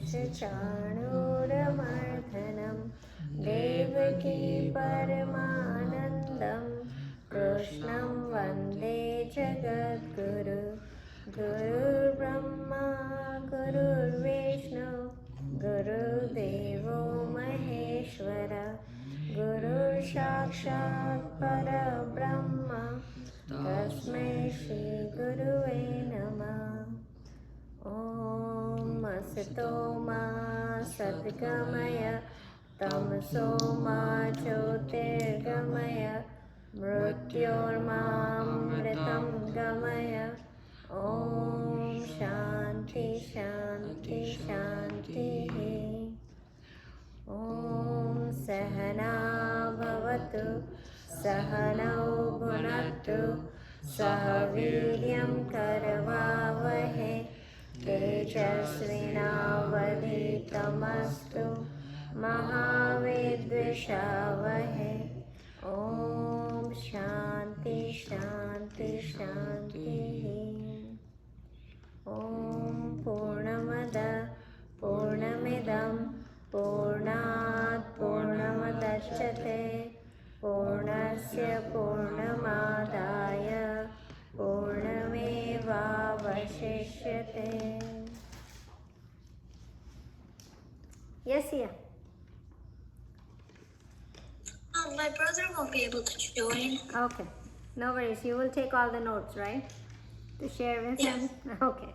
चाणूरमर्दनं देवकी परमानन्दं कृष्णं वन्दे जगद्गुरु गुरुर्ब्रह्मा गुरुर्विष्णु गुरुदेवो महेश्वर गुरुर्साक्षात् परब्रह्म तस्मै श्रीगुरुवे नमः। ॐ असतो मा सद्गमय तमसो मा ज्योतिर्गमय मृत्योर्मामृतं गमय। ॐ शान्ति शान्ति शान्तिः। ॐ सहना भवतु सहनौ भुनक्तु सह वीर्यं करवावहै तेजस्विनावधीतमस्तु मा विद्विषावहै। ॐ शान्ति शान्ति शान्तिः। ॐ पूर्णमदः पूर्णमिदं पूर्णात् पूर्णमुदच्यते पूर्णस्य पूर्णमादाय पूर्णमेवावशिष्यते। Yes, yeah. My brother won't be able to join. Okay, no worries. You will take all the notes, right? To share with Yes. him? Okay.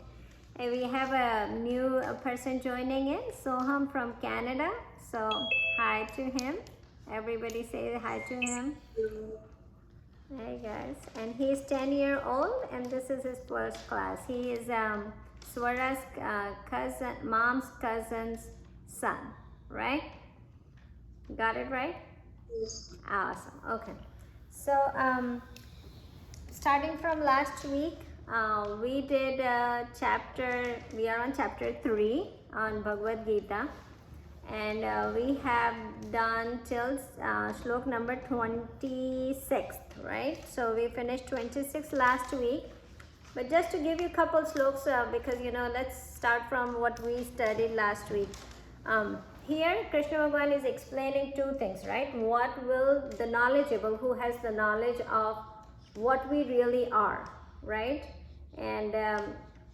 And we have a new person joining in, Soham from Canada. So, hi to him. Everybody say hi to him. Hey guys. And he's 10-year-old and this is his first class. He is Swara's cousin, mom's cousin's son, right? Got it right? Yes. Awesome. Okay. So, starting from last week, we did we are on chapter 3 on Bhagavad Gita, and we have done till shlok number 26, right? So we finished 26 last week, but just to give you a couple sloks, because let's start from what we studied last week. Here Krishna Bhagavan is explaining two things, right? What will the knowledgeable, who has the knowledge of what we really are, right? And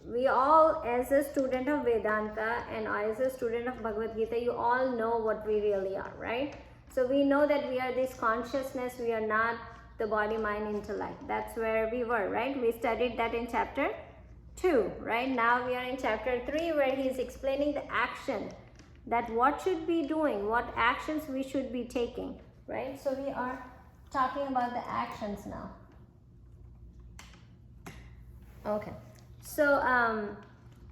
we all, as a student of Vedanta and as a student of Bhagavad Gita, you all know what we really are, right? So we know that we are this consciousness, we are not the body, mind, intellect. That's where we were, right? We studied that in chapter 2, right? Now we are in chapter 3 where he is explaining the action, that what should be doing, what actions we should be taking, right? So we are talking about the actions now. Okay, so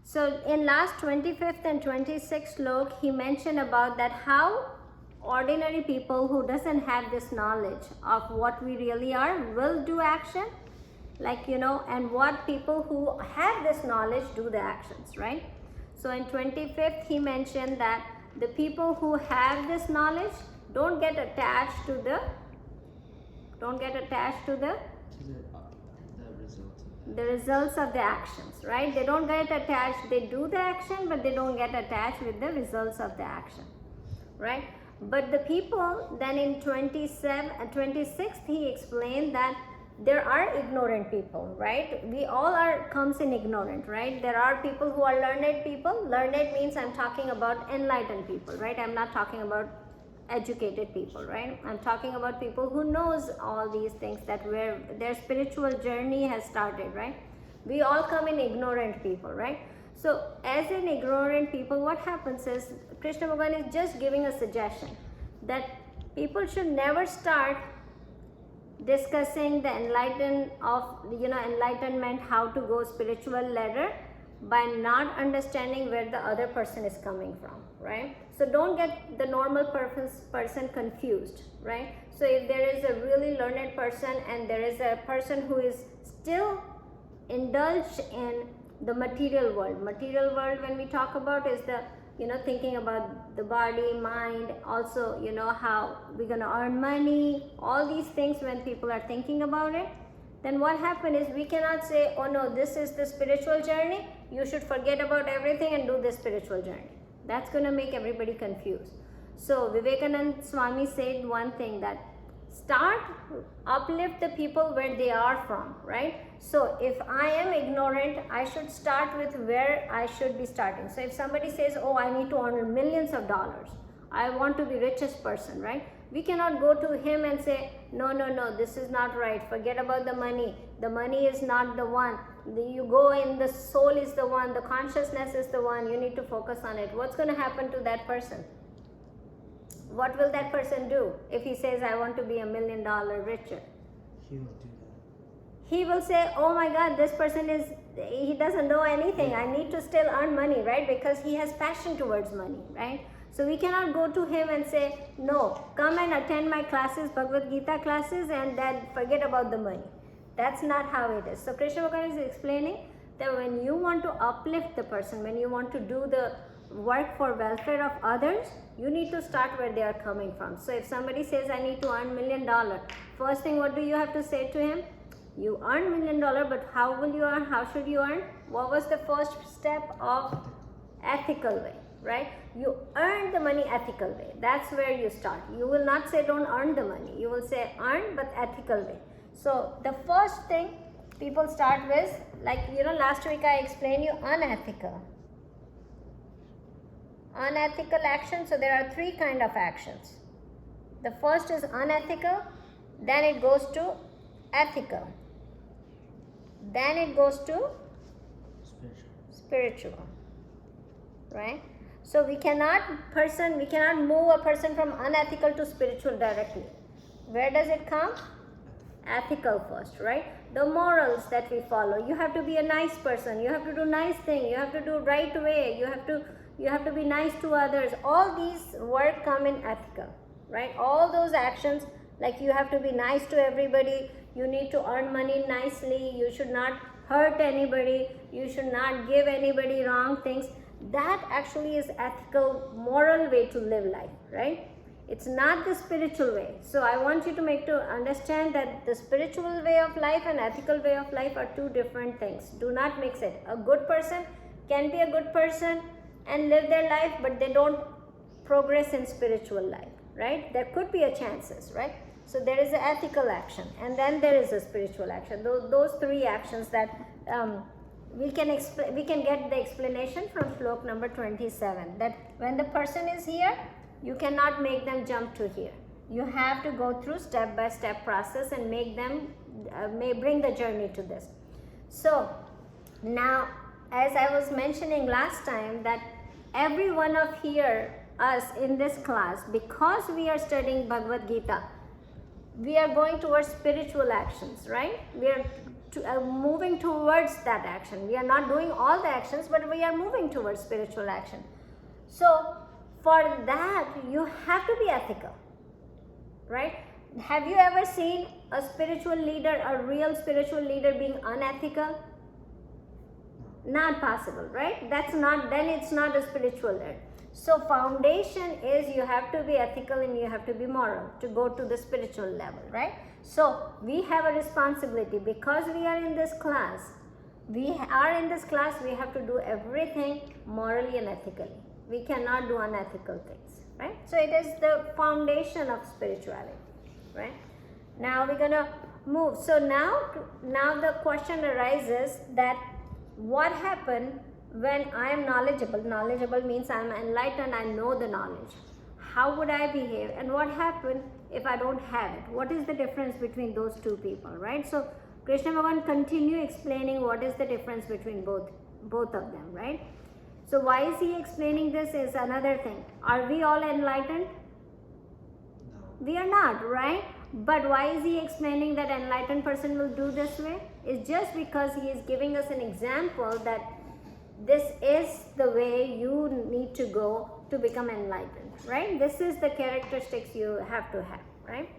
so in last 25th and 26th slok, he mentioned about that how ordinary people who doesn't have this knowledge of what we really are will do action, like and what people who have this knowledge do the actions, right? So in 25th, he mentioned that the people who have this knowledge don't get attached to the results of the actions, right? They don't get attached. They do the action, but they don't get attached with the results of the action, right? But the people then in 26th, he explained that there are ignorant people, right? We all comes in ignorant, right? There are people who are learned people. Learned means I'm talking about enlightened people, right? I'm not talking about educated people, right? I'm talking about people who knows all these things, that where their spiritual journey has started, right? We all come in ignorant people, right? So as in ignorant people, what happens is Krishna Bhagavan is just giving a suggestion that people should never start discussing the enlightenment, how to go spiritual ladder by not understanding where the other person is coming from, right? So don't get the normal person confused, right? So if there is a really learned person and there is a person who is still indulged in the material world when we talk about is the thinking about the body, mind, also how we're going to earn money, all these things. When people are thinking about it, then what happens is we cannot say, oh no, this is the spiritual journey, you should forget about everything and do the spiritual journey. That's going to make everybody confused. So Vivekananda Swami said one thing, that start, uplift the people where they are from, right? So if I am ignorant, I should start with where I should be starting. So if somebody says, oh, I need to earn millions of dollars, I want to be richest person, right? We cannot go to him and say, no, no, no, this is not right. Forget about the money. The money is not the one. You go in, the soul is the one. The consciousness is the one. You need to focus on it. What's going to happen to that person? What will that person do if he says, I want to be $1 million richer? He will do that. He will say, oh my God, this person he doesn't know anything. I need to still earn money, right? Because he has passion towards money, right? So we cannot go to him and say, no, come and attend my classes, Bhagavad Gita classes, and then forget about the money. That's not how it is. So Krishna Bhagavan is explaining that when you want to uplift the person, when you want to do the work for welfare of others, you need to start where they are coming from. So if somebody says, I need to earn $1 million, first thing, what do you have to say to him? You earn $1 million, but how will you earn? How should you earn? What was the first step of ethical way, right? You earn the money ethical way. That's where you start. You will not say don't earn the money. You will say earn, but ethical way. So the first thing people start with, like, last week I explained you unethical. Unethical action. So there are 3 kind of actions. The first is unethical, then it goes to ethical, then it goes to spiritual, right? So we cannot move a person from unethical to spiritual directly. Where does it come? Ethical first, right? The morals that we follow. You have to be a nice person. You have to do nice thing. You have to do right way. You have to be nice to others. All these work come in ethical, right? All those actions, like you have to be nice to everybody. You need to earn money nicely. You should not hurt anybody. You should not give anybody wrong things. That actually is ethical, moral way to live life, right? It's not the spiritual way. So I want you to understand that the spiritual way of life and ethical way of life are 2 different things. Do not mix it. A good person can be a good person and live their life, but they don't progress in spiritual life, right? There could be a chances, right? So there is an ethical action, and then there is a spiritual action. Those 3 actions that we can get the explanation from slok number 27, that when the person is here, you cannot make them jump to here. You have to go through step-by-step process and make them bring the journey to this. So now, as I was mentioning last time, that every one of us in this class, because we are studying Bhagavad Gita, we are going towards spiritual actions, right? We are moving towards that action. We are not doing all the actions, but we are moving towards spiritual action. So for that, you have to be ethical, right? Have you ever seen a spiritual leader, a real spiritual leader, being unethical? Not possible, right? Then it's not a spiritual leader. So foundation is you have to be ethical and you have to be moral to go to the spiritual level, right? So we have a responsibility, because we are in this class. We have to do everything morally and ethically. We cannot do unethical things, right? So it is the foundation of spirituality, right? Now we're gonna move. So now the question arises that what happened when I am knowledgeable? Knowledgeable means I am enlightened, I know the knowledge. How would I behave? And what happened if I don't have it? What is the difference between those 2 people, right? So Krishna Bhagavan continue explaining what is the difference between both of them, right? So why is he explaining this is another thing. Are we all enlightened? No. We are not, right? But why is he explaining that enlightened person will do this way? It's just because he is giving us an example that this is the way you need to go to become enlightened, right? This is the characteristics you have to have, right?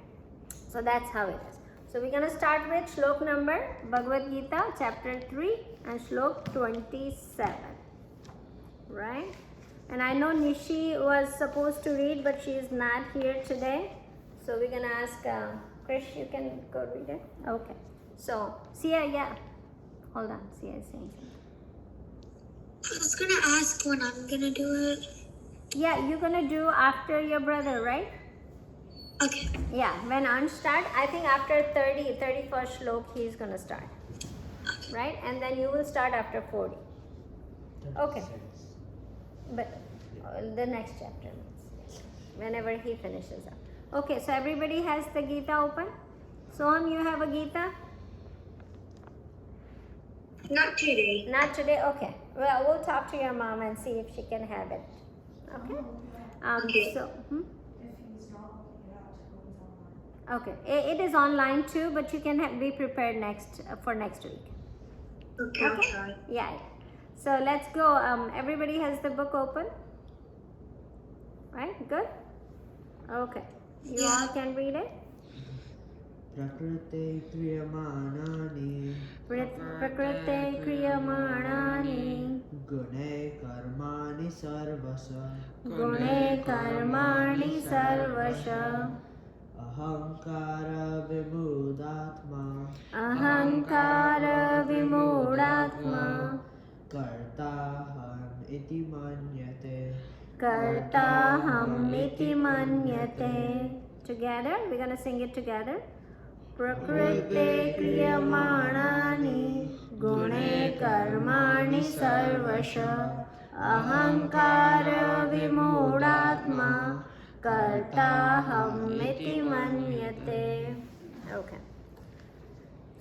So that's how it is. So we're going to start with slok number, Bhagavad Gita, chapter 3 and slok 27, right? And I know Nishi was supposed to read, but she is not here today. So we're going to ask Krish, you can go read it? Okay. So, Sia, yeah. Hold on, Sia is saying something. I was gonna ask when I'm gonna do it. Yeah, you're gonna do after your brother, right? Okay. Yeah, when Ansh start, I think after 31st shlok, he's gonna start. Right? And then you will start after 40. Okay. 36. But the next chapter means whenever he finishes up. Okay, so everybody has the Gita open? Soham, you have a Gita? Not today. Not today? Okay. Well, we'll talk to your mom and see if she can have it. Okay? Okay. So, okay. It is online too, but you can be prepared for next week. Okay, I'll try. Yeah. So let's go. Everybody has the book open? Right? Good? Okay. You all can read it? Prakrite kriyamanani Prakrite kriyamanani gune karmani sarvasa gune karmani sarvasha ahankara vimudatma ahankara vimudatma kartaham iti manyate kartaham iti manyate. Together, we're gonna sing it together. Prakrite kriyamanani gune karmani sarvasha ahankara vimudatma kartaham iti manyate. Okay.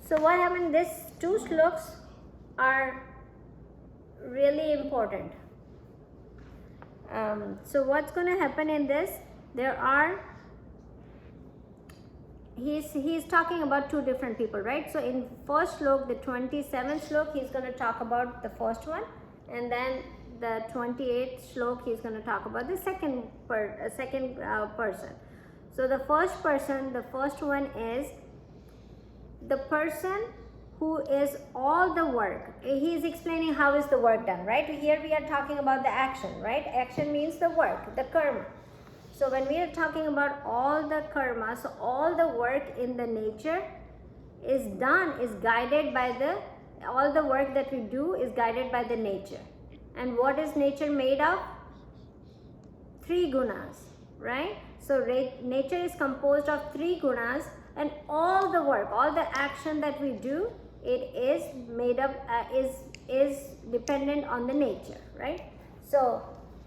So what happened? These two sloks are really important. So what's going to happen in this? He's talking about two different people, right? So in first slok, the 27th slok, he's going to talk about the first one, and then the 28th slok, he's going to talk about the second person. So the first person, the first one is the person who is all the work. He is explaining how is the work done, right? Here we are talking about the action, right? Action means the work, the karma. So when we are talking about all the karma, so all the work in the nature is done, is guided by all the work that we do is guided by the nature. And what is nature made of? 3 gunas, right? So nature is composed of 3 gunas, and all the work, all the action that we do, it is made up, is dependent on the nature, right? So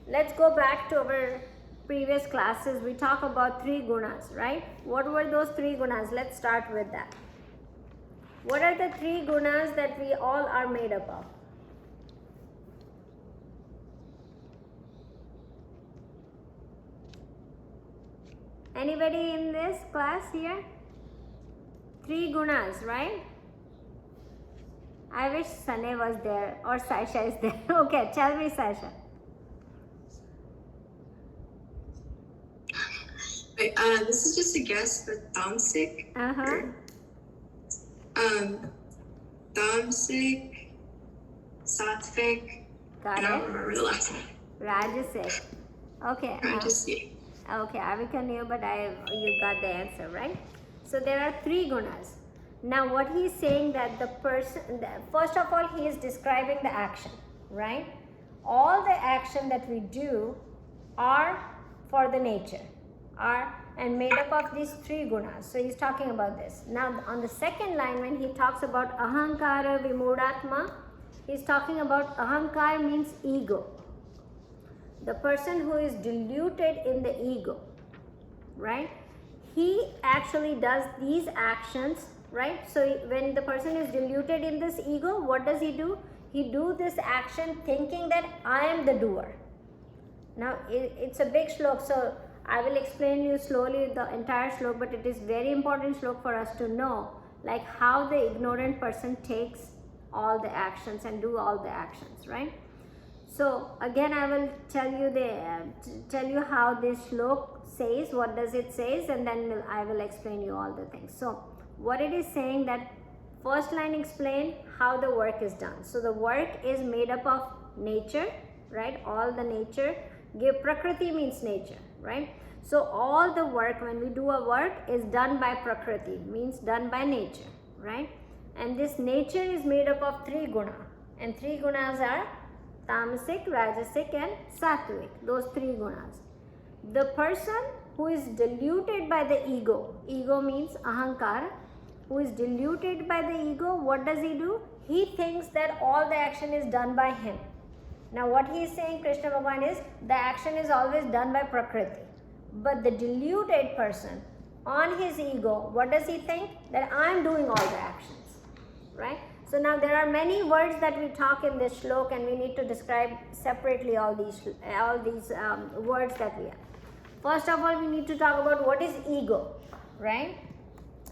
let's go back to our previous classes. We talk about 3 gunas, right? What were those 3 gunas? Let's start with that. What are the 3 gunas that we all are made up of? Anybody in this class here? 3 gunas, right? I wish Sane was there or Sasha is there. Okay, tell me, Sasha. Wait, this is just a guess, but Tamsik. Tamsik, Satvik. Got I don't it. remember the last one. Rajasic. Okay. Rajasi. Okay, Avika knew, but you got the answer, right? So there are 3 gunas. Now what he is saying that the person, first of all, he is describing the action, right? All the action that we do are for the nature, and made up of these 3 gunas. So he's talking about this. Now on the second line, when he talks about ahankara vimudatma, he's talking about ahankar means ego. The person who is diluted in the ego, right? He actually does these actions, right? So when the person is diluted in this ego, what does he do? He do this action thinking that I am the doer. Now it's a big shlok, so I will explain you slowly the entire shlok, but it is very important shlok for us to know, like how the ignorant person takes all the actions and do all the actions, right? So again, I will tell you how this shlok says, what does it says, and then I will explain you all the things. So what it is saying, that first line explain how the work is done. So the work is made up of nature, right? All the nature. Prakriti means nature, right? So all the work, when we do a work, is done by Prakriti, means done by nature, right? And this nature is made up of 3 guna, and 3 gunas are Tamasic, Rajasic and Sattvic, those three gunas. The person who is deluded by the ego means ahankara, who is deluded by the ego, what does he do? He thinks that all the action is done by him. Now what he is saying, Krishna Bhagavan, is the action is always done by Prakriti. But the deluded person on his ego, what does he think? That I am doing all the actions, right? So now there are many words that we talk in this shlok, and we need to describe separately all these words that we have. First of all, we need to talk about what is ego, right?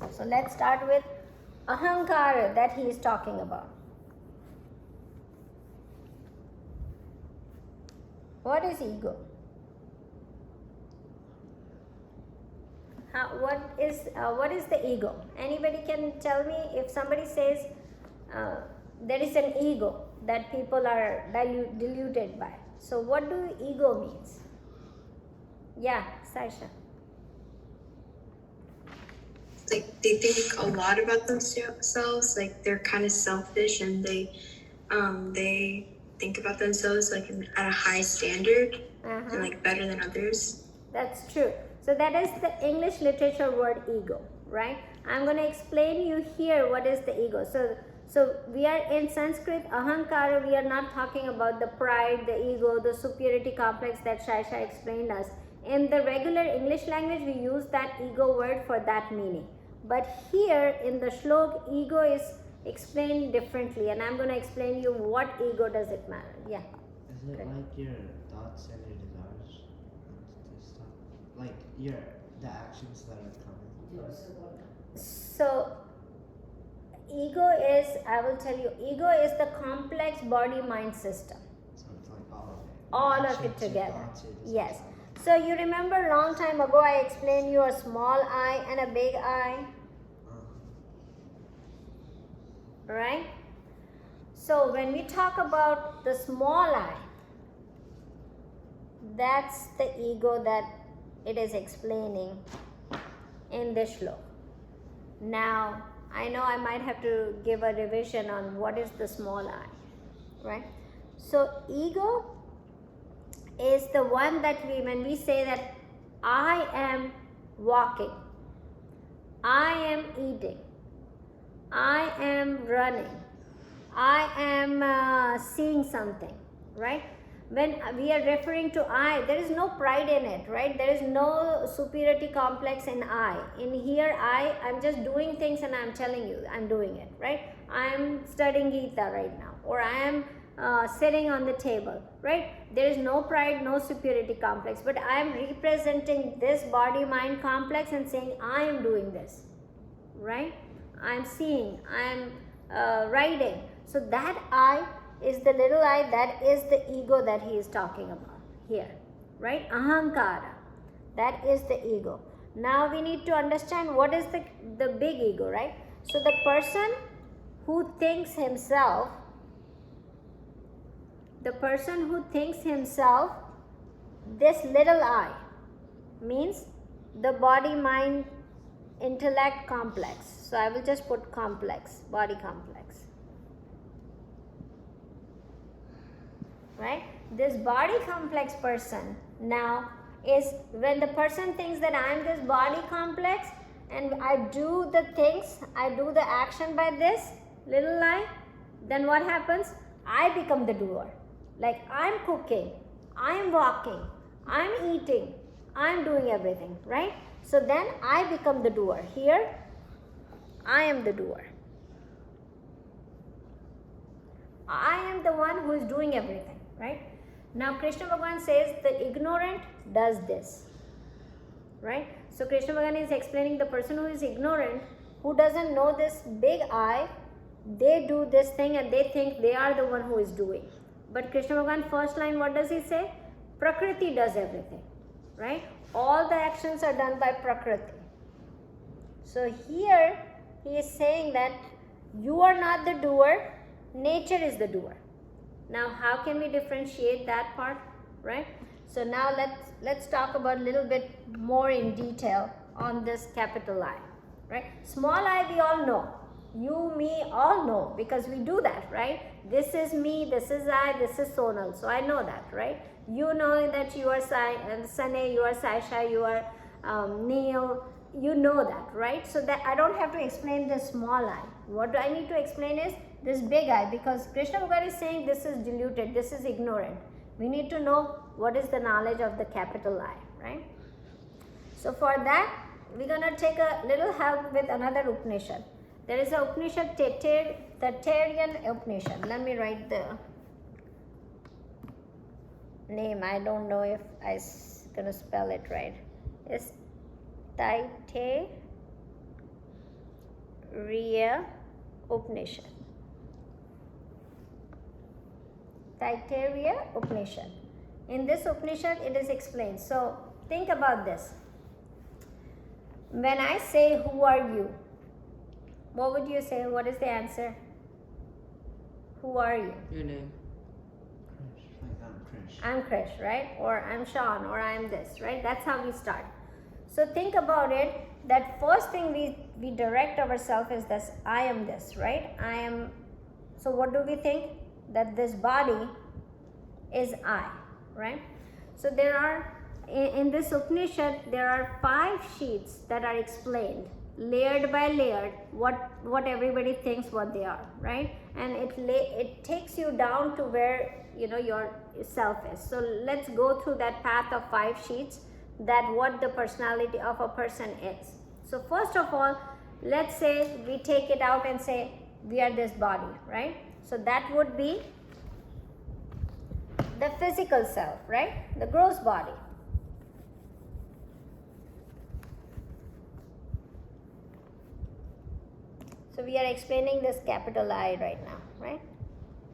So let's start with ahankara that he is talking about. What is ego? What is the ego? Anybody can tell me if somebody says there is an ego that people are deluded by. So what do ego means? Yeah, Saisha. Like they think a lot about themselves, like they're kind of selfish, and they think about themselves like at a high standard and like better than others. That's true. So that is the English literature word ego, right? I'm going to explain you here what is the ego. So we are in Sanskrit, ahankara, we are not talking about the pride, the ego, the superiority complex that Shaisha explained us. In the regular English language, we use that ego word for that meaning. But here in the shlok, ego is explained differently, and I'm going to explain you what ego does it matter. Yeah. Is it like your thoughts and your desires and stuff? Like the actions that are coming? So ego is, I will tell you, ego is the complex body-mind system. So it's like all of it. All of it together. Yes. So you remember long time ago I explained you a small I and a big I, right? So when we talk about the small I, that's the ego that it is explaining in this shlok. Now I know I might have to give a revision on what is the small I, right? So ego is the one that when we say that I am walking, I am eating, I am running, I am seeing something, right? When we are referring to I, there is no pride in it, right? There is no superiority complex in I. In here, I'm just doing things and I'm telling you I'm doing it, right? I'm studying Gita right now, or I am sitting on the table, right? There is no pride, no superiority complex, but I am representing this body-mind complex and saying I am doing this, right? I am seeing, I am writing. So that I is the little I, that is the ego that he is talking about here, right? Ahankara, that is the ego. Now we need to understand what is the big ego, right? So the person who thinks himself, this little I means the body, mind, intellect complex. So I will just put complex, body complex. Right? This body complex person now is when the person thinks that I am this body complex and I do the things, I do the action by this little I, then what happens? I become the doer. Like I'm cooking, I'm walking, I'm eating, I'm doing everything, right? So then I become the doer. Here, I am the doer. I am the one who is doing everything, right? Now Krishna Bhagavan says the ignorant does this, right? So Krishna Bhagavan is explaining the person who is ignorant, who doesn't know this big I, they do this thing and they think they are the one who is doing. But Krishna Bhagavan first line, what does he say? Prakriti does everything, right? All the actions are done by Prakriti. So here he is saying that you are not the doer, nature is the doer. Now how can we differentiate that part, right? So now let's talk about a little bit more in detail on this capital I, right? Small I we all know. You, me, all know, because we do that, right? This is me, this is I, this is Sonal. So I know that, right? You know that you are Sunny, you are Saisha, you are Neil. You know that, right? So that I don't have to explain this small I. What I need to explain is this big I, because Krishna Bhagavan is saying this is diluted, this is ignorant. We need to know what is the knowledge of the capital I, right? So for that, we're going to take a little help with another Upanishad. There is a Upanishad, the Taittiriya Upanishad. Let me write the name. I don't know if I'm going to spell it right. It's Taittiriya Upanishad. Taittiriya Upanishad. In this Upanishad, it is explained. So think about this. When I say, who are you? What would you say? What is the answer? Who are you? Your name. Krish. Like I'm Krish. I'm Krish, right? Or I'm Sean, or I'm this, right? That's how we start. So think about it, that first thing we direct ourselves is this, I am this, right? I am, so what do we think? That this body is I, right? So there are, in this Upanishad, there are 5 sheets that are explained, layered by layered, what everybody thinks what they are, right? And it takes you down to where, you know, your self is. So let's go through that path of 5 sheets, that what the personality of a person is. So first of all, let's say we take it out and say we are this body, right? So that would be the physical self, right? The gross body. So we are explaining this capital I right now, right?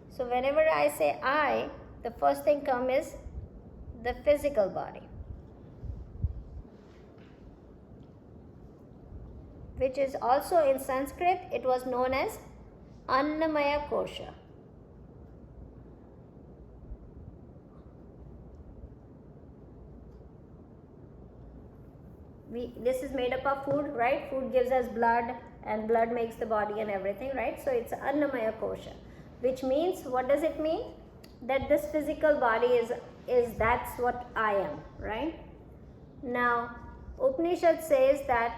So whenever I say I, the first thing comes is the physical body, which is also in Sanskrit, it was known as Annamaya Kosha. This is made up of food, right? Food gives us blood, and blood makes the body and everything, right? So it's Annamaya Kosha, which means, what does it mean? That this physical body is that's what I am, right? Now, Upanishad says that,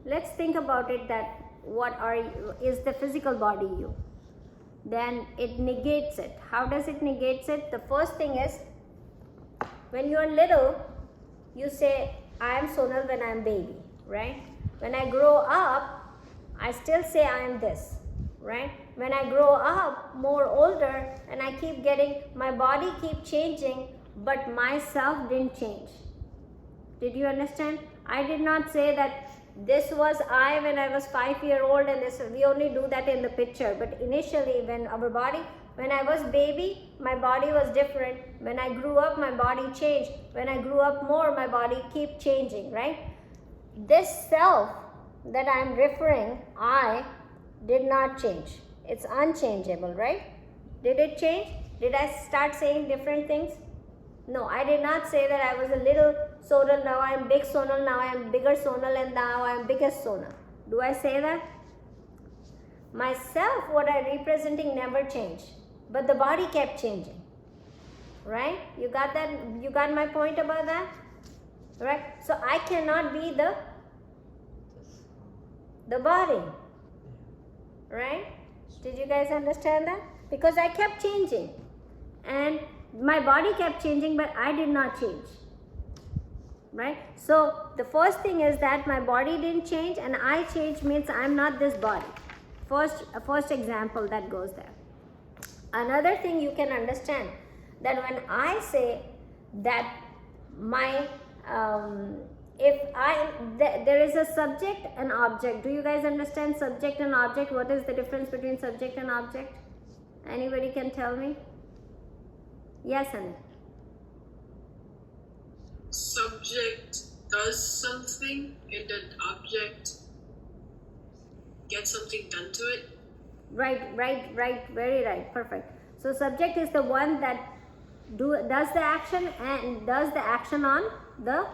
let's think about it, that what are you? Is the physical body you? Then it negates it. How does it negate it? The first thing is, when you're little, you say, I am Sonal when I am baby, right? When I grow up, I still say I am this, right? When I grow up more older and I keep getting, my body keep changing, but myself didn't change. Did you understand? I did not say that this was I when I was 5-year-old, and this, we only do that in the picture. But initially, when I was baby, my body was different. When I grew up, my body changed. When I grew up more, my body keep changing, right? This self that I am referring, I, did not change. It's unchangeable, right? Did it change? Did I start saying different things? No, I did not say that I was a little Sonal, now I am big Sonal, now I am bigger Sonal, and now I am biggest Sonal. Do I say that? Myself, what I am representing, never changed, but the body kept changing, right? You got that? You got my point about that? Right? So I cannot be the body, right? Did you guys understand that? Because I kept changing, and my body kept changing, but I did not change, right? So the first thing is that my body didn't change and I changed, means I'm not this body. First example that goes there. Another thing you can understand, that when I say that my there is a subject and object. Do you guys understand subject and object? What is the difference between subject and object? Anybody can tell me? Yes, Anand. Subject does something and an object gets something done to it. Right, very right, perfect. So subject is the one that does the action and does the action on the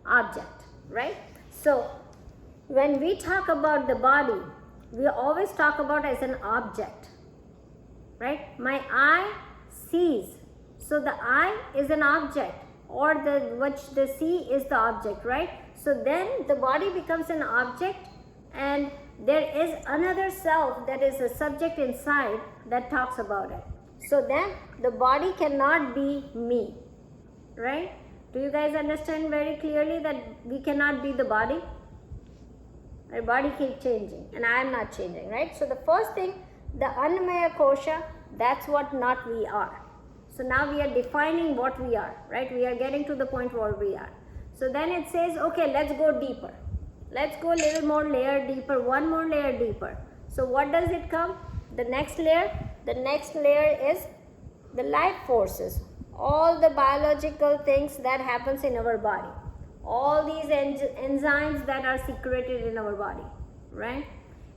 object, right? So when we talk about the body, we always talk about as an object, right? My eye sees, so the eye is an object, or the see is the object, right? So then the body becomes an object, and there is another self that is a subject inside that talks about it. So then the body cannot be me, right? Do you guys understand very clearly that we cannot be the body? Our body keeps changing and I am not changing, right? So the first thing, the Annamaya Kosha, that's what not we are. So now we are defining what we are, right? We are getting to the point where we are. So then it says, okay, let's go deeper. Let's go a little more layer deeper, one more layer deeper. So what does it come? The next layer is the life forces, all the biological things that happens in our body, all these enzymes that are secreted in our body, right?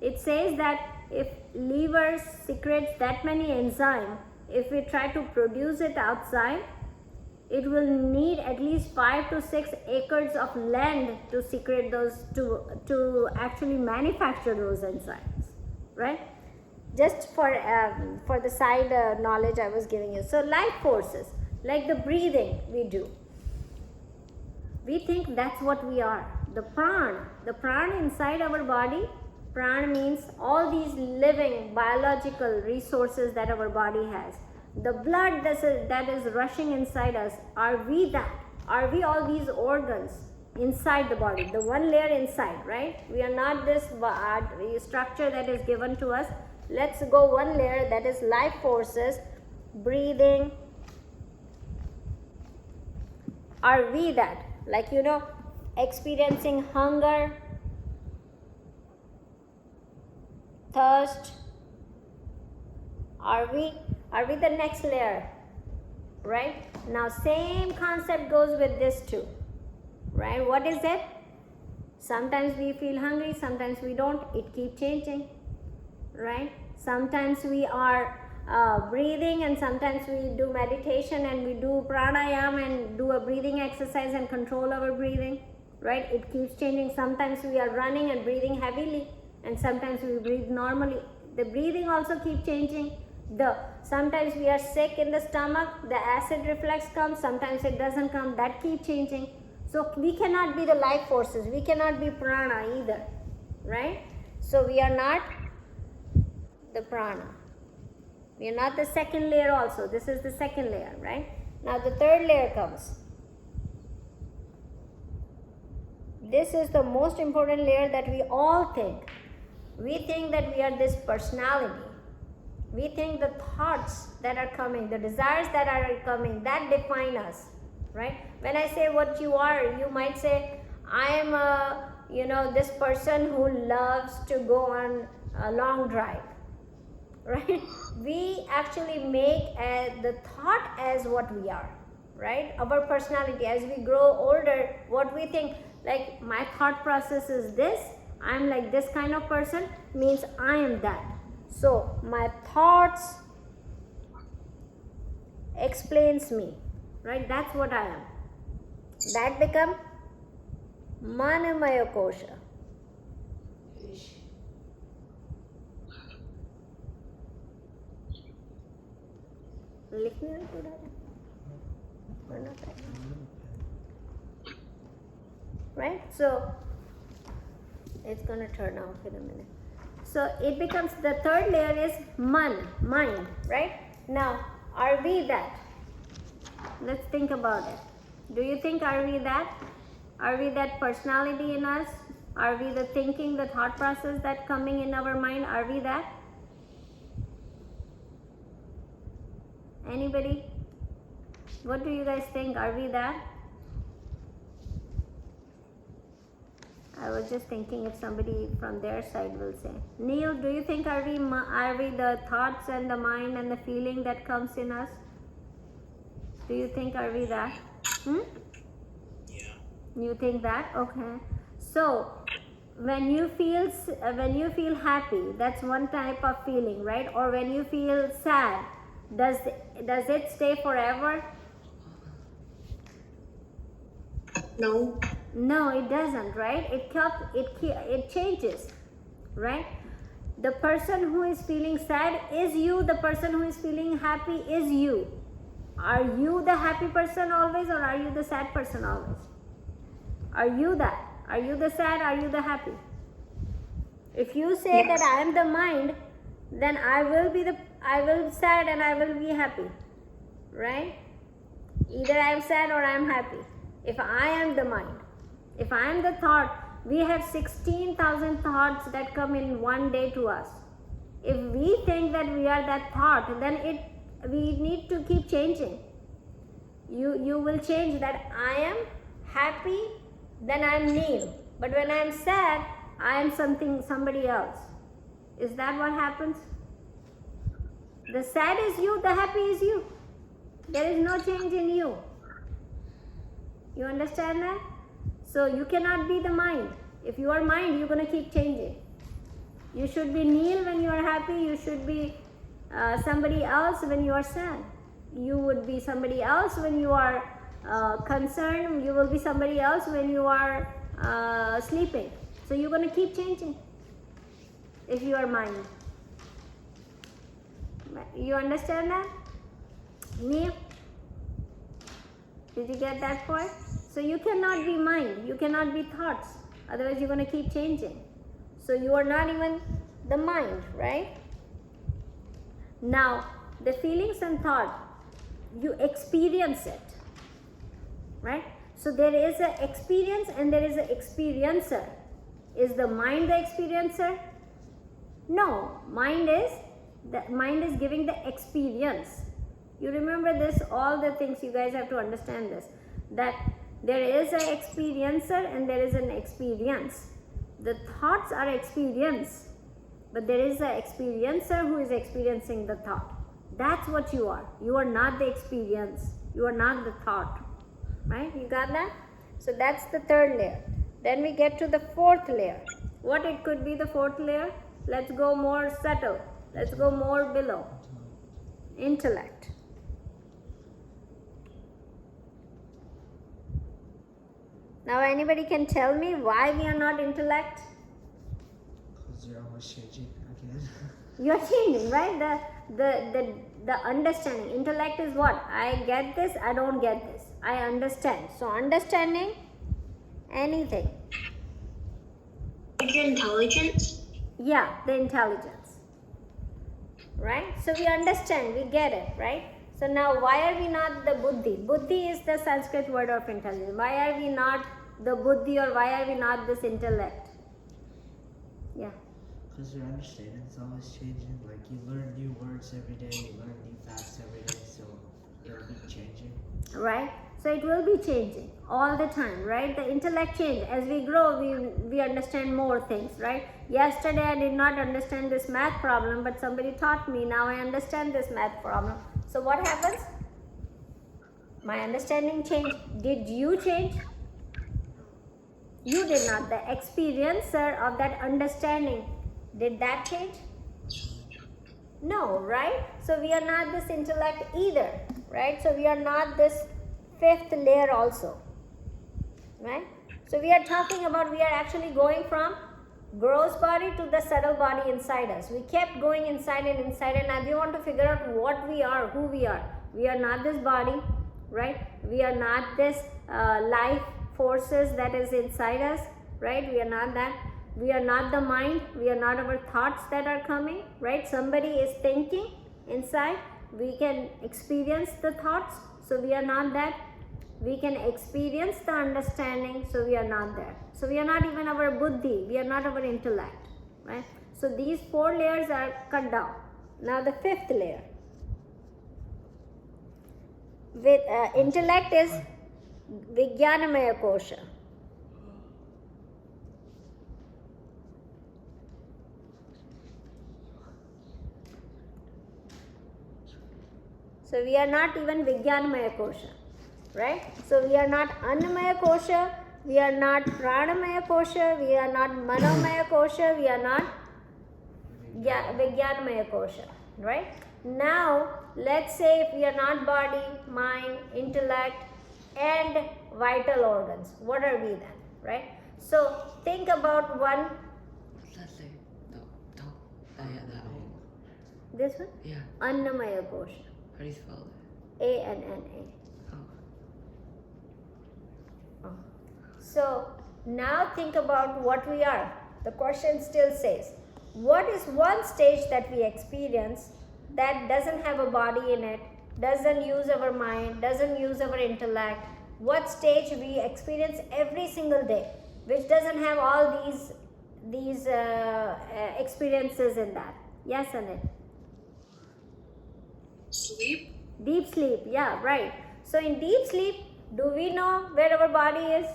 It says that if liver secretes that many enzymes, if we try to produce it outside, it will need at least 5 to 6 acres of land to secrete those, to actually manufacture those enzymes, right? Just for the side knowledge I was giving you. So life forces, like the breathing we do, we think that's what we are. The prana inside our body, prana means all these living biological resources that our body has. The blood that is rushing inside us, are we that? Are we all these organs inside the body? The one layer inside, right? We are not this structure that is given to us. Let's go one layer, that is life forces, breathing. Are we that? Like, experiencing hunger, thirst. Are we the next layer, right? Now same concept goes with this too, right? What is it? Sometimes we feel hungry, sometimes we don't. It keeps changing, right? Sometimes we are breathing, and sometimes we do meditation and we do pranayama and do a breathing exercise and control our breathing, right? It keeps changing. Sometimes we are running and breathing heavily, and sometimes we breathe normally. The breathing also keeps changing. Sometimes we are sick in the stomach, the acid reflux comes, sometimes it doesn't come, that keeps changing. So we cannot be the life forces, we cannot be prana either, right? So we are not the prana. We are not the second layer also. This is the second layer, right? Now the third layer comes. This is the most important layer that we all think. We think that we are this personality. We think the thoughts that are coming, the desires that are coming, that define us, right? When I say what you are, you might say, I am this person who loves to go on a long drive, right? We actually make the thought as what we are, right? Our personality, as we grow older, what we think, like my thought process is this, I'm like this kind of person, means I am that. So my thoughts explains me, right? That's what I am. That become Manamaya Kosha. लिखने में थोड़ा वरना right? So it's gonna turn off in a minute. So it becomes, the third layer is mind, right? Now, are we that? Let's think about it. Do you think, are we that? Are we that personality in us? Are we the thinking, the thought process that coming in our mind? Are we that? Anybody? What do you guys think? Are we that? I was just thinking if somebody from their side will say. Neil, do you think are we the thoughts and the mind and the feeling that comes in us? Do you think are we that? Yeah. You think that? Okay. So when you feel happy, that's one type of feeling, right? Or when you feel sad, does it stay forever? No. No, it doesn't, right? It changes, right? The person who is feeling sad is you. The person who is feeling happy is you. Are you the happy person always, or are you the sad person always? Are you that? Are you the sad? Are you the happy? If you say that I am the mind, then I will be sad and I will be happy, right? Either I am sad or I am happy. If I am the mind, if I am the thought, we have 16,000 thoughts that come in one day to us. If we think that we are that thought, then we need to keep changing. You will change that I am happy, then I am Neil. But when I am sad, I am somebody else. Is that what happens? The sad is you, the happy is you. There is no change in you. You understand that? So you cannot be the mind. If you are mind, you're going to keep changing. You should be Neil when you are happy. You should be somebody else when you are sad. You would be somebody else when you are concerned. You will be somebody else when you are sleeping. So you're going to keep changing if you are mind. You understand that? Neil? Did you get that point? So you cannot be mind. You cannot be thoughts. Otherwise you're going to keep changing. So you are not even the mind, right? Now, the feelings and thought, you experience it, right? So there is an experience and there is an experiencer. Is the mind the experiencer? No, mind is giving the experience. You remember this, all the things, you guys have to understand this, that there is an experiencer and there is an experience. The thoughts are experience, but there is an experiencer who is experiencing the thought. That's what you are. You are not the experience. You are not the thought. Right? You got that? So that's the third layer. Then we get to the fourth layer. What it could be, the fourth layer? Let's go more subtle. Let's go more below. Intellect. Now anybody can tell me why we are not intellect? Because you're always changing again. You're changing, right? The understanding. Intellect is what? I get this, I don't get this. I understand. So understanding anything. Like your intelligence? Yeah, the intelligence. Right? So we understand, we get it, right? So now why are we not the buddhi? Buddhi is the Sanskrit word of intelligence. Why are we not the buddhi, or why are we not this intellect? Yeah. Because your understanding is always changing. Like you learn new words every day, you learn new facts every day, so it'll be changing. Right? So it will be changing all the time, right? The intellect change. As we grow, we understand more things, right? Yesterday I did not understand this math problem, but somebody taught me. Now I understand this math problem. So what happens? My understanding changed. Did you change? You did not. The experiencer of that understanding, did that change? No, right? So we are not this intellect either, right? So we are not this fifth layer also, right? So we are talking about, we are actually going from gross body to the subtle body inside us. We kept going inside and now we want to figure out what we are, who we are. We are not this body, right? We are not this life forces that is inside us, right? We are not that. We are not the mind. We are not our thoughts that are coming, right? Somebody is thinking inside. We can experience the thoughts, so we are not that. We can experience the understanding, so we are not there. So we are not even our buddhi. We are not our intellect, right? So these four layers are cut down. Now the fifth layer. With intellect is Vijnanamaya Kosha. So we are not even Vijnanamaya Kosha, right? So we are not Annamaya Kosha, we are not Pranamaya Kosha, we are not Manomaya Kosha, we are not Vijnanamaya Kosha, right? Now, let's say if we are not body, mind, intellect, and vital organs, what are we then, right? So think about one. This one? Yeah. Annamaya Kosha. How do you spell it? A-N-N-A. Oh. So now think about what we are. The question still says, what is one stage that we experience that doesn't have a body in it, doesn't use our mind, doesn't use our intellect? What stage we experience every single day, which doesn't have all these experiences in that? Yes, Anil? Sleep? Deep sleep, yeah, right. So in deep sleep, do we know where our body is?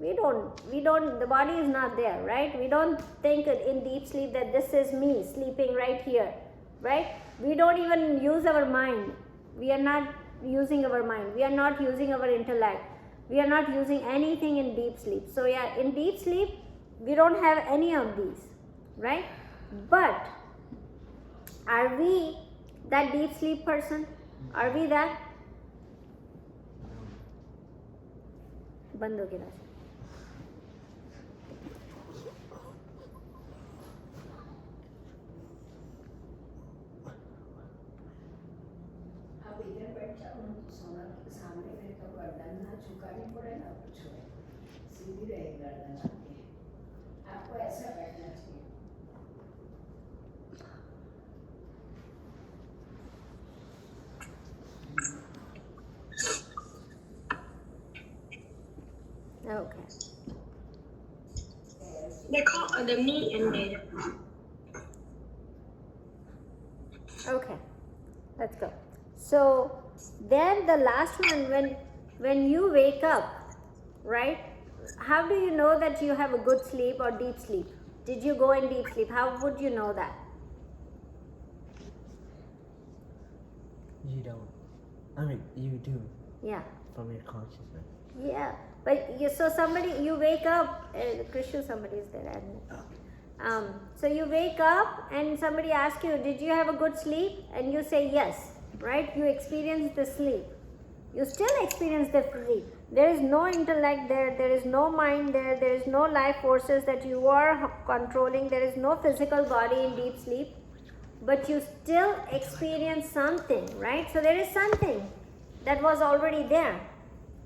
We don't, the body is not there, right? We don't think in deep sleep that this is me sleeping right here, right? We don't even use our mind. We are not using our mind. We are not using our intellect. We are not using anything in deep sleep. So yeah, in deep sleep, we don't have any of these, right? But are we that deep sleep person? Are we that? Bando ki rashi. आप इधर बैठ जाओ ना तो सोना के सामने फिर तो गर्दन ना झुकानी पड़े ना कुछ हो सीधी रहे गर्दन आपकी आपको ऐसा बैठना चाहिए Okay. They call the meat and data. Okay. Let's go. So then the last one, when you wake up, right? How do you know that you have a good sleep or deep sleep? Did you go in deep sleep? How would you know that? You don't. I mean, you do Yeah. from your consciousness. Yeah. But so you wake up, Krishu, somebody is there. So you wake up and somebody asks you, did you have a good sleep? And you say yes, right? You experience the sleep. You still experience the sleep. There is no intellect there. There is no mind there. There is no life forces that you are controlling. There is no physical body in deep sleep. But you still experience something, right? So there is something that was already there,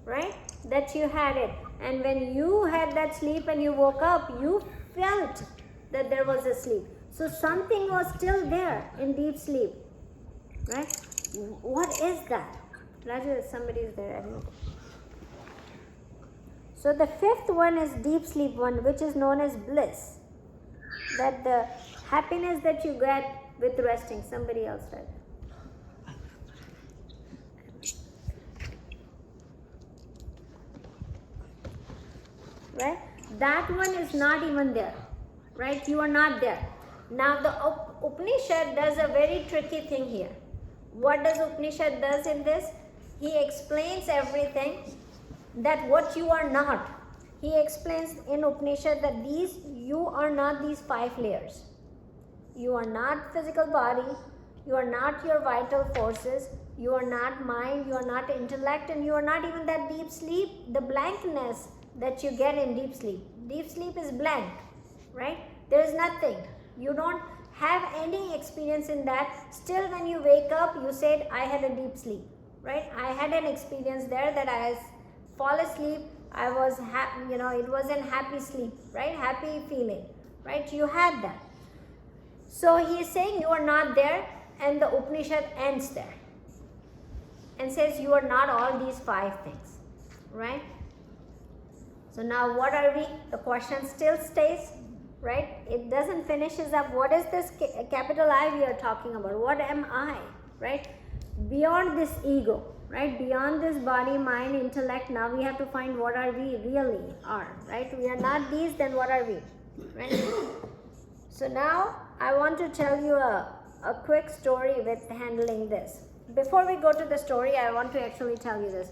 right? That you had it. And when you had that sleep and you woke up, you felt that there was a sleep. So something was still there in deep sleep, right? What is that? Raju, somebody is there. So the fifth one is deep sleep one, which is known as bliss. That the happiness that you get with resting. Somebody else said. Right? That one is not even there. Right? You are not there. Now the Upanishad does a very tricky thing here. What does Upanishad does in this? He explains everything that what you are not. He explains in Upanishad that you are not these 5 layers. You are not physical body. You are not your vital forces. You are not mind. You are not intellect. And you are not even that deep sleep, the blankness that you get in deep sleep. Deep sleep is blank, right? There is nothing. You don't have any experience in that. Still when you wake up, you said, I had a deep sleep, right? I had an experience there that I fall asleep. I was happy, it was in happy sleep, right? Happy feeling, right? You had that. So he is saying you are not there, and the Upanishad ends there and says you are not all these 5 things, right? So now what are we? The question still stays, right? It doesn't finishes up. What is this capital I we are talking about? What am I, right? Beyond this ego, right? Beyond this body, mind, intellect, now we have to find what are we really are, right? We are not these, then what are we, right? So now I want to tell you a quick story with handling this. Before we go to the story, I want to actually tell you this.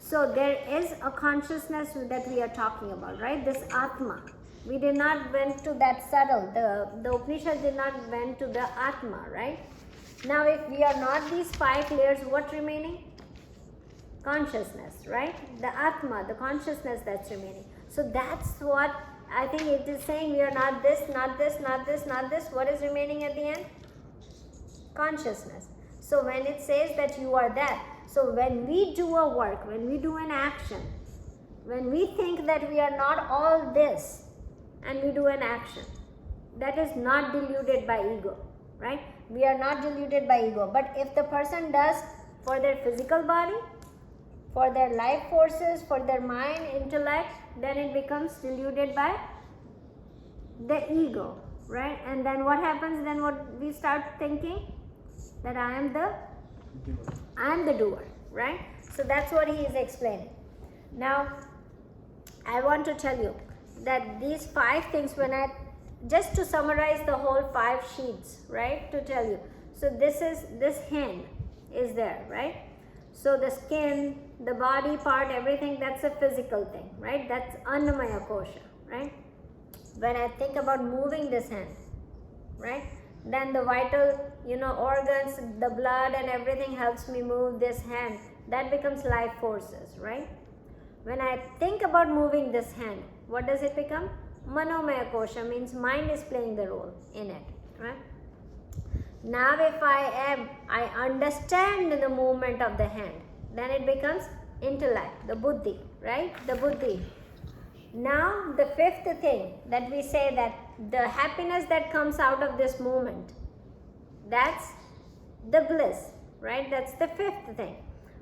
So there is a consciousness that we are talking about, right? This Atma. We did not went to that subtle. The Upanishad did not went to the Atma, right? Now if we are not these 5 layers, what remaining? Consciousness, right? The Atma, the consciousness that's remaining. So that's what I think it is saying. We are not this, not this, not this, not this. What is remaining at the end? Consciousness. So when it says that you are that, so when we do a work, when we do an action, when we think that we are not all this and we do an action, that is not deluded by ego, right? We are not deluded by ego. But if the person does for their physical body, for their life forces, for their mind, intellect, then it becomes deluded by the ego, right? And then what happens? Then what we start thinking? That I am the doer, right? So that's what he is explaining. Now, I want to tell you that these 5 things, just to summarize the whole 5 sheets, right? To tell you. So this hand is there, right? So the skin, the body part, everything, that's a physical thing, right? That's Annamaya Kosha, right? When I think about moving this hand, right? Then the vital, organs, the blood and everything helps me move this hand. That becomes life forces, right? When I think about moving this hand, what does it become? Manomaya Kosha, means mind is playing the role in it, right? Now if I understand the movement of the hand, then it becomes intellect, the buddhi, right? The buddhi. Now the 5th thing that we say, that the happiness that comes out of this movement, that's the bliss, right? That's the 5th thing,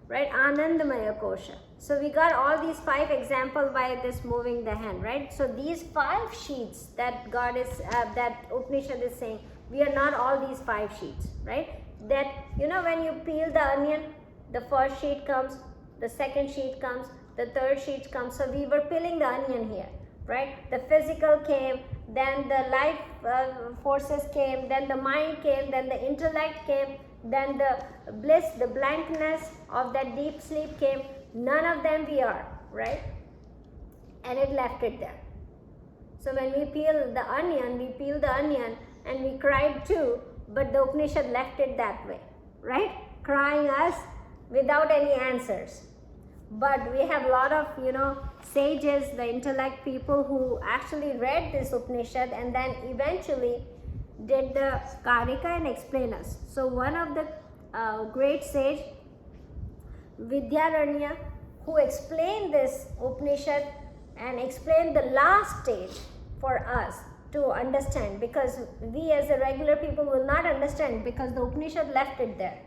right? Anandamaya Kosha. So we got all these 5 examples by this moving the hand, right? So these 5 sheets that God is, that Upanishad is saying, we are not all these 5 sheets, right? That, when you peel the onion, the first sheet comes, the second sheet comes, the third sheet comes. So we were peeling the onion here, right? The physical came, then the life forces came, then the mind came, then the intellect came, then the bliss, the blankness of that deep sleep came. None of them we are, right? And it left it there. So when we peel the onion and we cried too, but the Upanishad left it that way, right? Crying us without any answers. But we have a lot of, sages, the intellect people who actually read this Upanishad and then eventually did the Karika and explain us. So one of the great sage, Vidyaranya, who explained this Upanishad and explained the last stage for us to understand, because we as a regular people will not understand because the Upanishad left it there,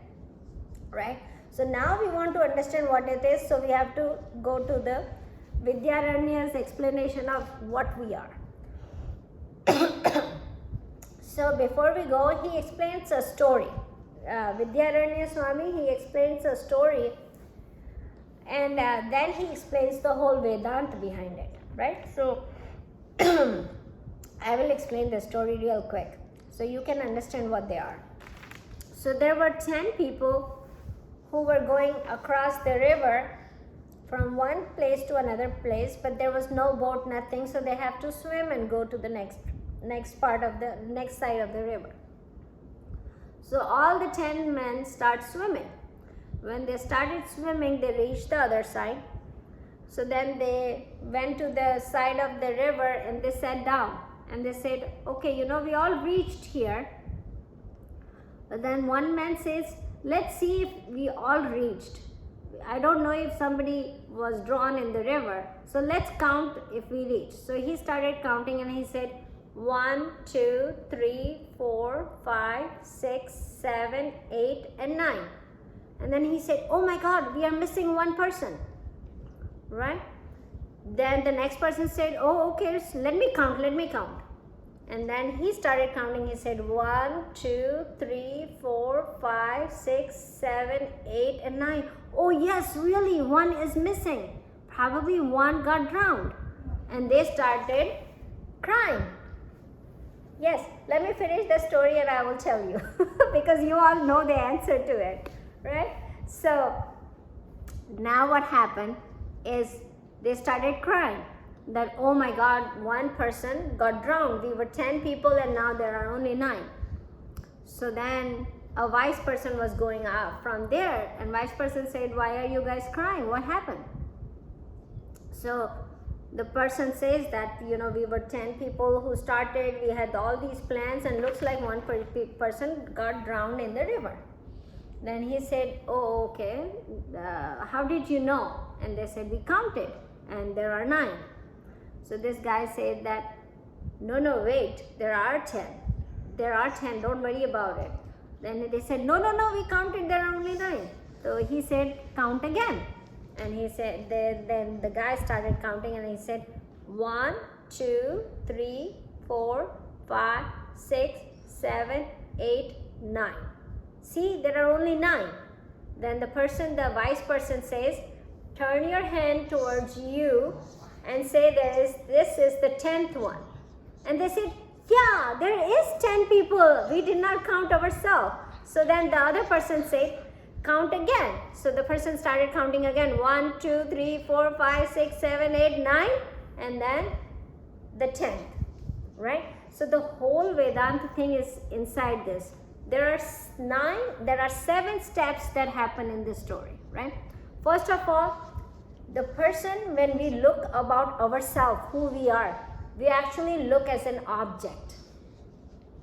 right? So now we want to understand what it is, so we have to go to the Vidyaranya's explanation of what we are. So before we go, he explains a story. Vidyaranya Swami, he explains a story, and then he explains the whole Vedanta behind it, right? So I will explain the story real quick so you can understand what they are. So there were 10 people who were going across the river from one place to another place, but there was no boat, nothing, so they have to swim and go to the next side of the river. So all the 10 men start swimming. When they started swimming, they reached the other side. So then they went to the side of the river and they sat down and they said, okay, we all reached here. But then one man says, let's see if we all reached. I don't know if somebody was drawn in the river. So let's count if we reached. So he started counting and he said 1, 2, 3, 4, 5, 6, 7, 8 and 9. And then he said, oh my God, we are missing one person, right? Then the next person said, oh okay, so let me count. And then he started counting. He said 1, 2, 3, 4, 5, 6, 7, 8 and 9. Oh yes, really, one is missing. Probably one got drowned. And they started crying. Yes, let me finish the story and I will tell you because you all know the answer to it, right? So now what happened is they started crying that, oh my God, one person got drowned. We were 10 people and now there are only 9. So then a wise person was going out from there and wise person said, why are you guys crying? What happened? So the person says that, you know, we were 10 people who started, we had all these plans, and looks like one person got drowned in the river. Then he said, oh, okay, how did you know? And they said, we counted, and there are 9. So this guy said that, no, wait, there are 10. There are 10, don't worry about it. Then they said, no, we counted, there are only 9. So he said, count again. And he said, then the guy started counting, and he said, 1, 2, 3, 4, 5, 6, 7, 8, 9. See, there are only 9. Then the wise person says, turn your hand towards you and say, this is the 10th one. And they said, yeah, there is 10 people. We did not count ourselves. So then the other person said, count again. So the person started counting again. 1, 2, 3, 4, 5, 6, 7, 8, 9. And then the 10th, right? So the whole Vedanta thing is inside this. There are 7 steps that happen in this story, right? First of all, the person, when we look about ourselves, who we are, we actually look as an object.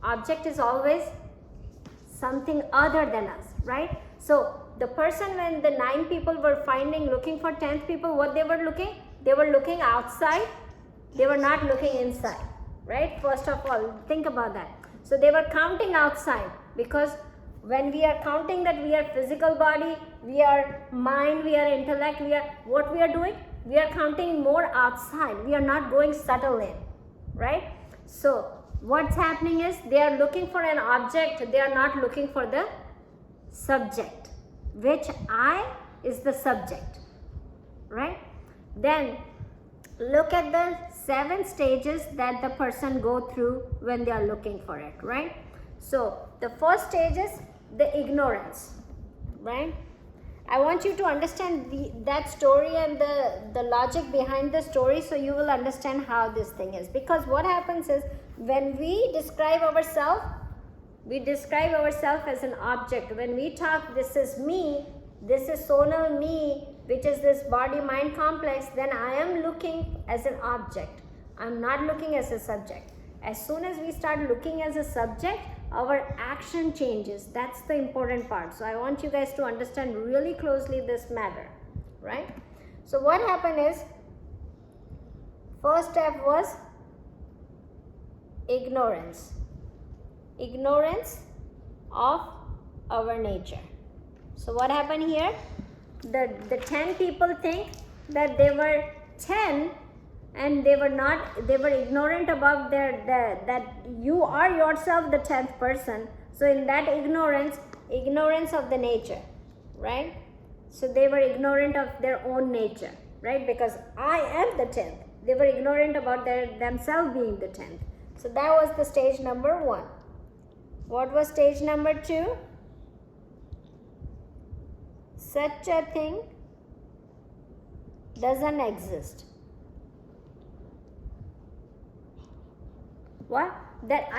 Object is always something other than us, right? So the person, when the 9 people were looking for 10th people, what they were looking? They were looking outside. They were not looking inside, right? First of all, think about that. So they were counting outside, because when we are counting that we are physical body, we are mind, we are intellect, what we are doing? We are counting more outside. We are not going subtle in, right? So what's happening is they are looking for an object. They are not looking for the subject, which I is the subject, right? Then look at the 7 stages that the person go through when they are looking for it, right? So the first stage is the ignorance, right? I want you to understand that story and the logic behind the story, so you will understand how this thing is. Because what happens is, when we describe ourselves as an object. When we talk, this is me, this is Sonal me, which is this body-mind complex, then I am looking as an object. I'm not looking as a subject. As soon as we start looking as a subject, our action changes. That's the important part. So I want you guys to understand really closely this matter, right? So what happened is, first step was ignorance. Ignorance of our nature. So what happened here? The 10 people think that they were 10, and they were ignorant about that you are yourself the 10th person. So in that ignorance of the nature, right? So they were ignorant of their own nature, right? Because I am the 10th. They were ignorant about themselves being the 10th. So that was the stage number 1. What was stage number 2? Such a thing doesn't exist. What? That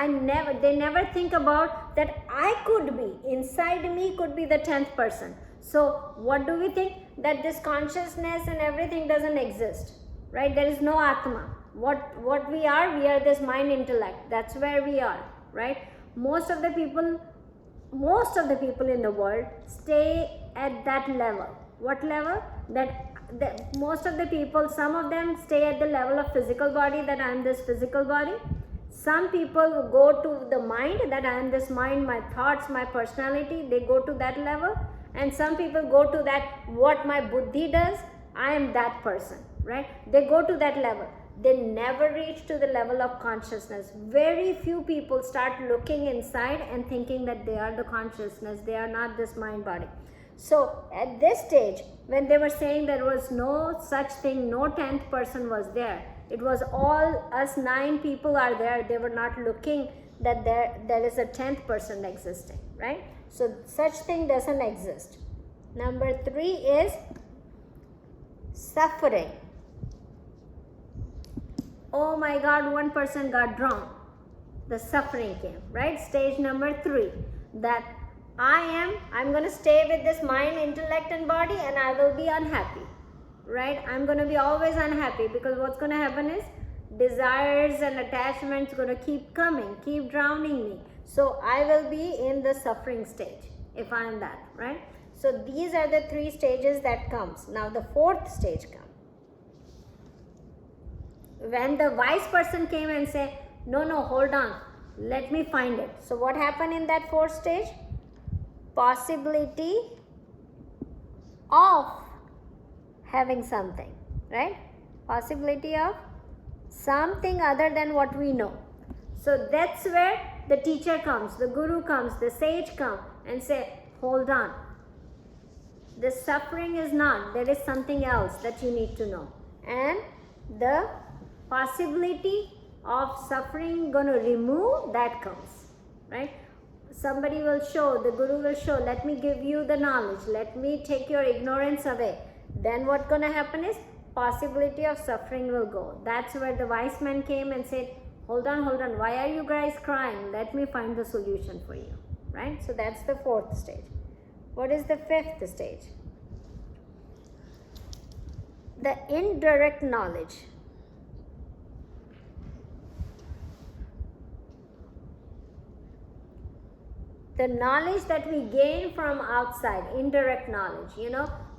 they never think about that I could be, inside me could be the 10th person. So what do we think? That this consciousness and everything doesn't exist, right? There is no Atma. What we are this mind intellect. That's where we are, right? Most of the people in the world stay at that level. What level? That most of the people, some of them stay at the level of physical body, that I am this physical body. Some people go to the mind, that I am this mind, my thoughts, my personality, they go to that level. And some people go to that, what my buddhi does, I am that person, right? They go to that level. They never reach to the level of consciousness. Very few people start looking inside and thinking that they are the consciousness, they are not this mind body. So at this stage, when they were saying there was no such thing, no 10th person was there, it was all us 9 people are there, they were not looking that there is a 10th person existing, right? So such thing doesn't exist. Number 3 is suffering. Oh my God, one person got drowned. The suffering came, right? Stage number 3, that I'm going to stay with this mind, intellect and body, and I will be unhappy. right? I'm going to be always unhappy, because what's going to happen is desires and attachments going to keep coming, keep drowning me. So I will be in the suffering stage if I am that, right? So these are the 3 stages that comes. Now the 4th stage comes. When the wise person came and said, no, hold on, let me find it. So what happened in that 4th stage? Possibility of having something, right? Possibility of something other than what we know. So that's where the teacher comes, the guru comes, the sage comes and say, hold on. The suffering is not, there is something else that you need to know. And the possibility of suffering going to remove, that comes, right? Somebody will show, the guru will show, let me give you the knowledge, let me take your ignorance away. Then what's going to happen is possibility of suffering will go. That's where the wise man came and said, hold on, why are you guys crying? Let me find the solution for you, right? So that's the 4th stage. What is the 5th stage? The indirect knowledge. The knowledge that we gain from outside, indirect knowledge,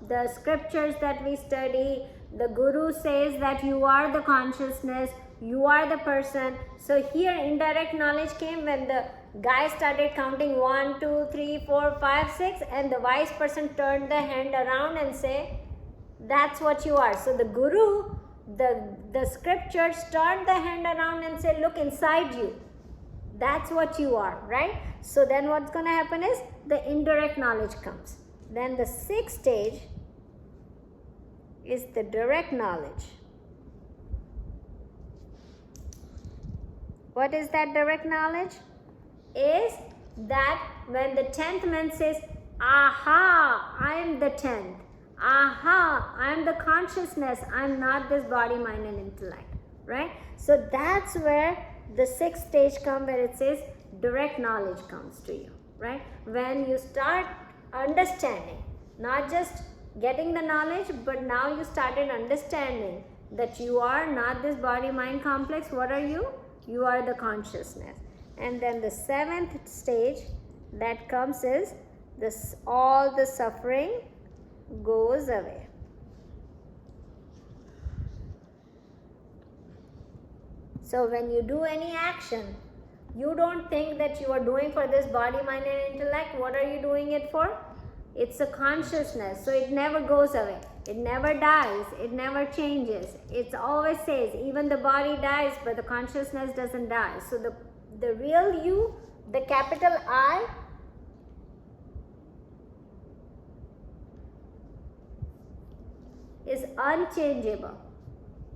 the scriptures that we study, the guru says that you are the consciousness, you are the person. So here indirect knowledge came when the guy started counting 1, 2, 3, 4, 5, 6, and the wise person turned the hand around and say, that's what you are. So the guru, the scriptures turned the hand around and said, look inside you. That's what you are, right? So then what's going to happen is the indirect knowledge comes. Then the 6th stage is the direct knowledge. What is that direct knowledge? Is that when the 10th man says, aha, I am the 10th. Aha, I am the consciousness. I am not this body, mind and intellect, right? So that's where the 6th stage comes, where it says direct knowledge comes to you, right? When you start understanding, not just getting the knowledge, but now you started understanding that you are not this body mind complex. What are you? You are the consciousness. And then the 7th stage that comes is this, all the suffering goes away. So when you do any action, you don't think that you are doing for this body, mind and intellect. What are you doing it for? It's a consciousness. So it never goes away. It never dies. It never changes. It always says, even the body dies, but the consciousness doesn't die. So the real you, the capital I, is unchangeable,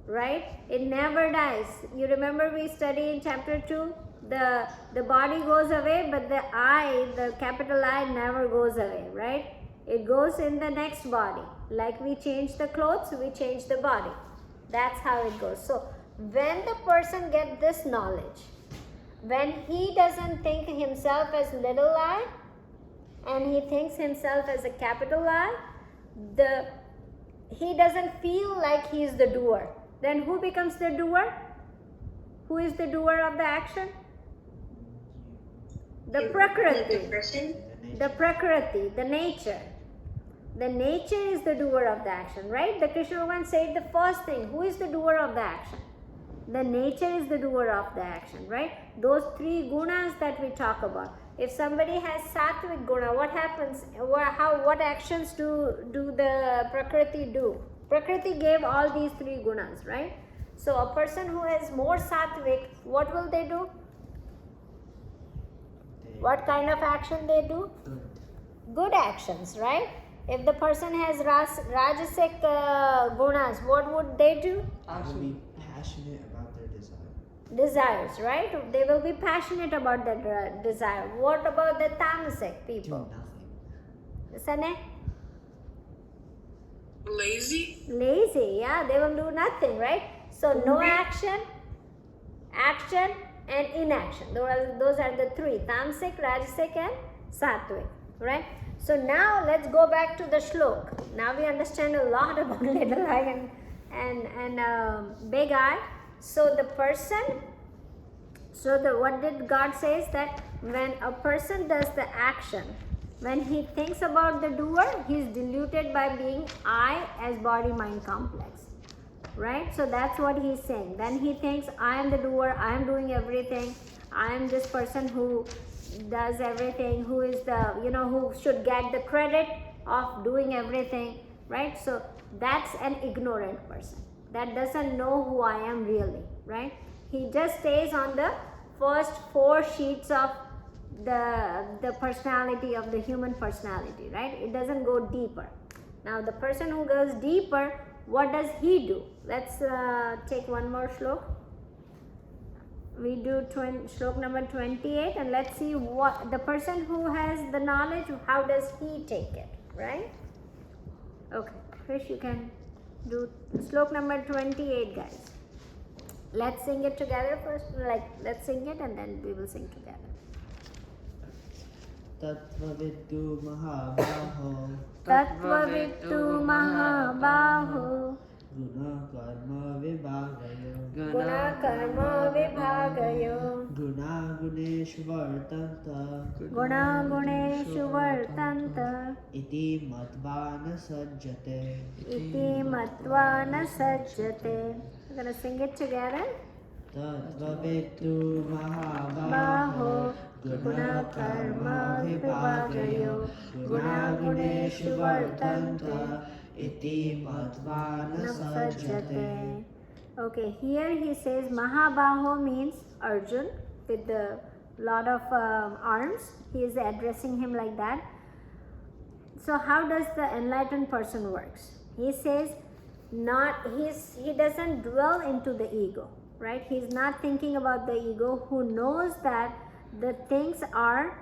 right? It never dies. You remember we studied in chapter 2, the body goes away, but the I, the capital I, never goes away, right? It goes in the next body. Like we change the clothes, we change the body. That's how it goes. So when the person gets this knowledge, when he doesn't think himself as little I, and he thinks himself as a capital I, he doesn't feel like he is the doer. Then who becomes the doer? Who is the doer of the action? The Prakriti. The Prakriti, the nature. The nature is the doer of the action, right? The Krishna Bhagavan said the first thing. Who is the doer of the action? The nature is the doer of the action, right? Those 3 gunas that we talk about. If somebody has sattvic guna, what happens? What actions do the Prakriti do? Prakriti gave all these 3 gunas, right? So a person who has more sattvic, what will they do? What kind of action they do? Good actions, right? If the person has rajasic gunas, what would they do? They will be passionate about their Desires, right? They will be passionate about their desire. What about the tamasic people? Do nothing. Sane? Lazy? Lazy, yeah, they will do nothing, right? So no action, action and inaction. Those are the 3, tamasic, rajasic and sattvic, right? So now let's go back to the shlok. Now we understand a lot about little eye and big eye. So the person, what did God say is that when a person does the action, when he thinks about the doer, he is deluded by being I as body mind complex. Right? So that's what he's saying. Then he thinks I am the doer, I am doing everything, I am this person who does everything, who is the, who should get the credit of doing everything. Right? So that's an ignorant person that doesn't know who I am really. Right? He just stays on the first 4 sheets of the personality of the human personality. Right? It doesn't go deeper. Now the person who goes deeper, what does he do? Let's take one more shlok. We do shlok number 28, and let's see what the person who has the knowledge, how does he take it, right? Okay, Krish, you can do shlok number 28, guys. Let's sing it together first. Let's sing it and then we will sing together. Tattvaviddu Mahabaho Tattvaviddu Mahabaho Guna Karma Vibhagayo Guna Karma Vibhagayo Guna Guneshu Vartanta Guna Guneshu Vartanta Iti Matvana Sajjate Iti Matvana Sajjate. We're going to sing it together. Tattvaviddu Mahabaho Baho Guna Karma Vibhagayo Guna Guneshu Vartanta Iti Matvana Sajjate. Okay, here he says Mahabaho means Arjun with the lot of arms. He is addressing him like that. So how does the enlightened person works? He says he doesn't dwell into the ego, right? He's not thinking about the ego, who knows that the things are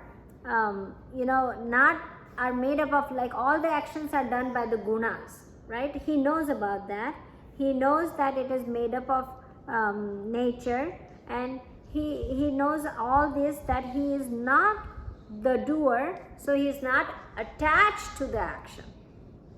are made up of, like, all the actions are done by the gunas, right? He knows about that. He knows that it is made up of nature, and he knows all this, that he is not the doer, so he is not attached to the action,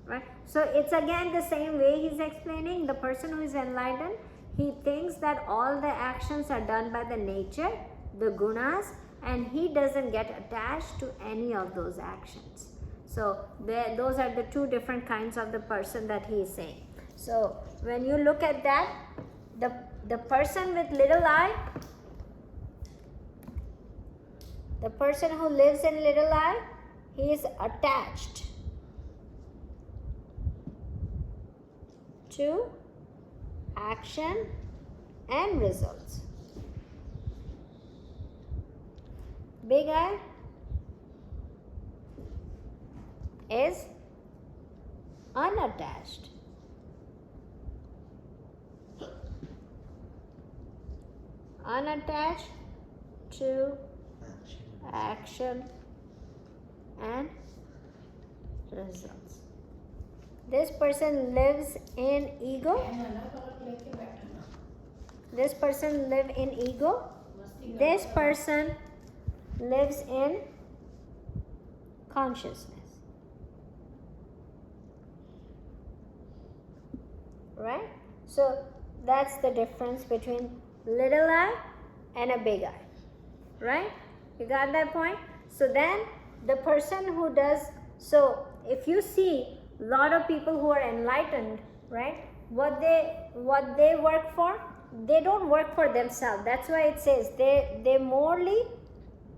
right? So it's again the same way he's explaining. The person who is enlightened, he thinks that all the actions are done by the nature, the gunas, and he doesn't get attached to any of those actions. So those are the 2 different kinds of the person that he is saying. So when you look at that, the person with little I, the person who lives in little I, he is attached to action and results. Big I is unattached. Unattached to action and results. This person lives in ego. This person lives in ego. This person lives in consciousness. Right? So that's the difference between little I and a big I. Right? You got that point? So then the person who does, so if you see a lot of people who are enlightened, right? What they work for, they don't work for themselves. That's why it says they morely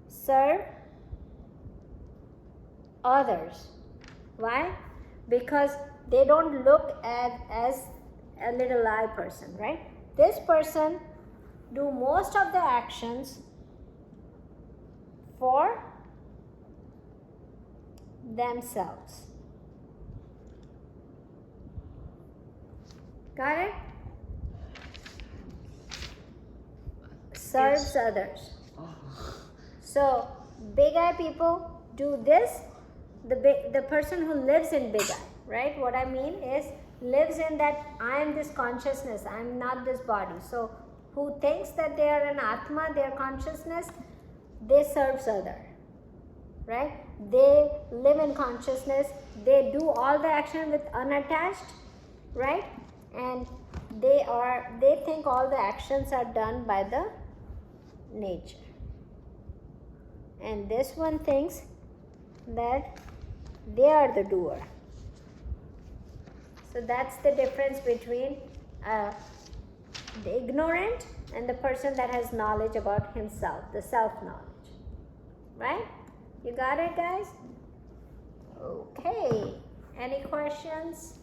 serve others. Why? Because they don't look at as a little I person, right? This person do most of the actions for themselves. Got it? Serves others. So big I people do this. The person who lives in big I, right? What I mean is lives in that I am this consciousness, I am not this body. So who thinks that they are an Atma, their consciousness, they serves other, right? they live in consciousness, they do all the action with unattached, right? And they think all the actions are done by the nature. And this one thinks that they are the doer. So that's the difference between the ignorant and the person that has knowledge about himself, the self-knowledge. Right? You got it, guys? Okay. Any questions?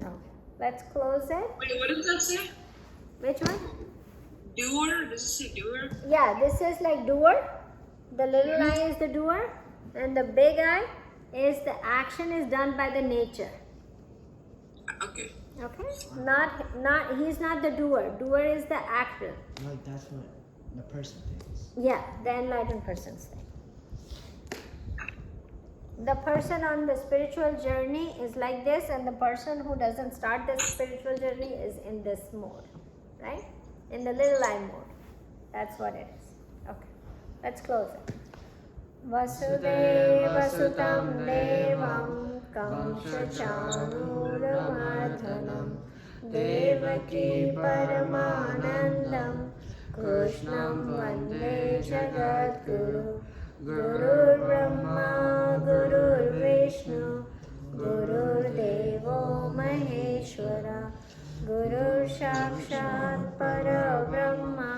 No. Let's close it. Wait, what does that say? Which one? Doer? Does it say doer? Yeah, this is like doer. The little eye is the doer, and the big eye is the action is done by the nature. Okay. Okay? He's not the doer. Doer is the actor. Like that's what the person thinks. Yeah, the enlightened person's thing. The person on the spiritual journey is like this, and the person who doesn't start the spiritual journey is in this mode, right? In the little eye mode. That's what it is. Okay, let's close it. Vasudeva Sutam Devam Kamsachanurmardhanam Devaki Paramanandam Krishnam Vande Jagadguru Gurur Brahma Gurur Vishnu Gurur Devo Maheshwara Gurur Sakshat Para Brahma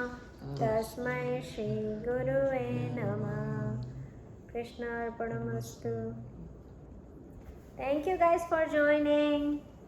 Tasmai Shri Guruve Namah. Krishna Arpanamastu. Thank you guys for joining.